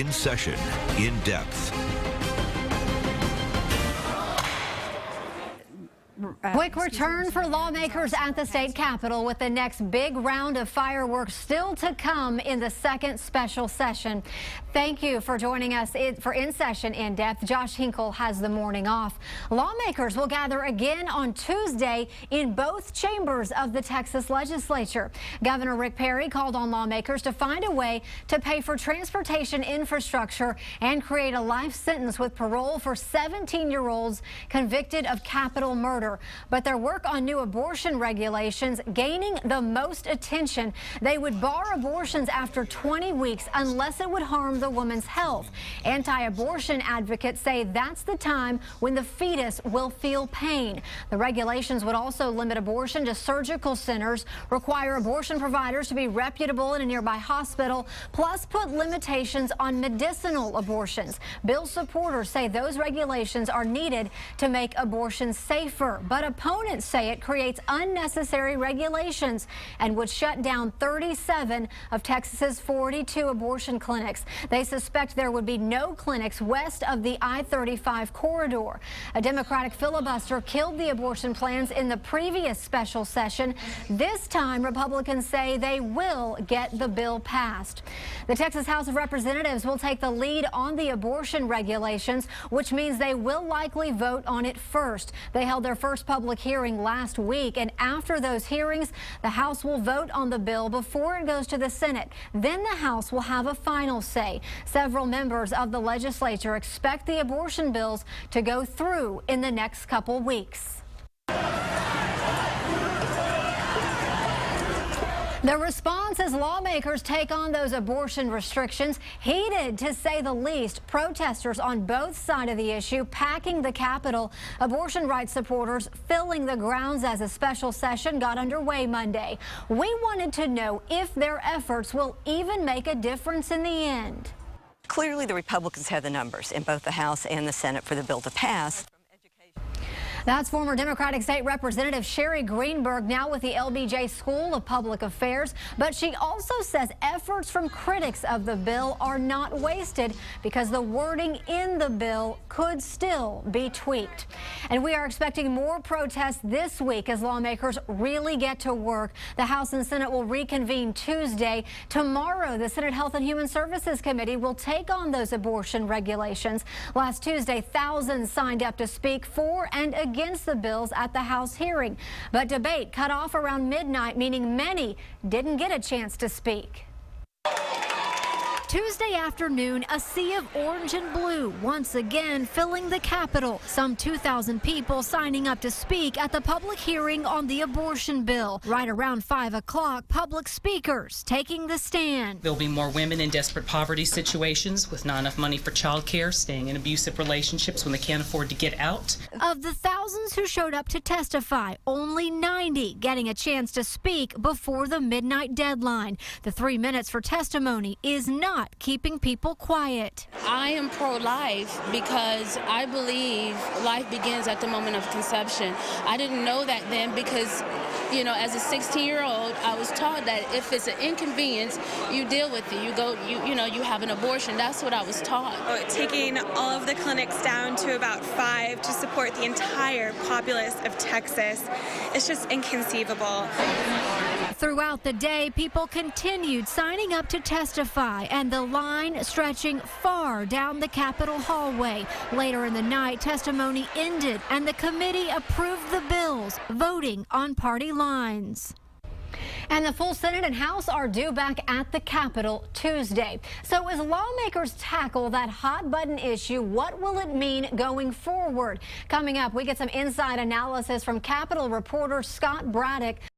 In Session, In Depth. Quick return for lawmakers at the state capitol with the next big round of fireworks still to come in the second special session. Thank you for joining us for In Session In Depth. Josh Hinkle has the morning off. Lawmakers will gather again on Tuesday in both chambers of the Texas legislature. Governor Rick Perry called on lawmakers to find a way to pay for transportation infrastructure and create a life sentence with parole for 17-year-olds convicted of capital murder. But their work on new abortion regulations gaining the most attention. They would bar abortions after 20 weeks unless it would harm the woman's health. Anti-abortion advocates say that's the time when the fetus will feel pain. The regulations would also limit abortion to surgical centers, require abortion providers to be reputable in a nearby hospital, plus put limitations on medicinal abortions. Bill supporters say those regulations are needed to make abortion safer. But opponents say it creates unnecessary regulations and would shut down 37 of Texas's 42 abortion clinics. They suspect there would be no clinics west of the I-35 corridor. A Democratic filibuster killed the abortion plans in the previous special session. This time, Republicans say they will get the bill passed. The Texas House of Representatives will take the lead on the abortion regulations, which means they will likely vote on it first. They held their first public hearing last week, and after those hearings, the House will vote on the bill before it goes to the Senate. Then the House will have a final say. Several members of the legislature expect the abortion bills to go through in the next couple weeks. The response as lawmakers take on those abortion restrictions heated, to say the least. Protesters on both sides of the issue packing the Capitol. Abortion rights supporters filling the grounds as a special session got underway Monday. We wanted to know if their efforts will even make a difference in the end. Clearly, the Republicans have the numbers in both the House and the Senate for the bill to pass. That's former Democratic State Representative Sherry Greenberg, now with the LBJ School of Public Affairs. But she also says efforts from critics of the bill are not wasted because the wording in the bill could still be tweaked. And we are expecting more protests this week as lawmakers really get to work. The House and Senate will reconvene Tuesday. Tomorrow, the Senate Health and Human Services Committee will take on those abortion regulations. Last Tuesday, thousands signed up to speak for and against the bills at the House hearing. But debate cut off around midnight, meaning many didn't get a chance to speak. Tuesday afternoon, a sea of orange and blue once again filling the Capitol. Some 2,000 people signing up to speak at the public hearing on the abortion bill. Right around 5 o'clock, public speakers taking the stand. There'll be more women in desperate poverty situations with not enough money for child care, staying in abusive relationships when they can't afford to get out. Of the thousands who showed up to testify, only 90 getting a chance to speak before the midnight deadline. The 3 minutes for testimony is not keeping people quiet. I am pro-life because I believe life begins at the moment of conception. I didn't know that then because, you know, as a 16-year-old, I was taught that if it's an inconvenience, you deal with it. You go, you have an abortion. That's what I was taught. Taking all of the clinics down to about 5 to support the entire populace of Texas is just inconceivable. Throughout the day, people continued signing up to testify, and the line stretching far down the Capitol hallway. Later in the night, testimony ended, and the committee approved the bills, voting on party lines. And the full Senate and House are due back at the Capitol Tuesday. So as lawmakers tackle that hot button issue, what will it mean going forward? Coming up, we get some inside analysis from Capitol reporter Scott Braddock.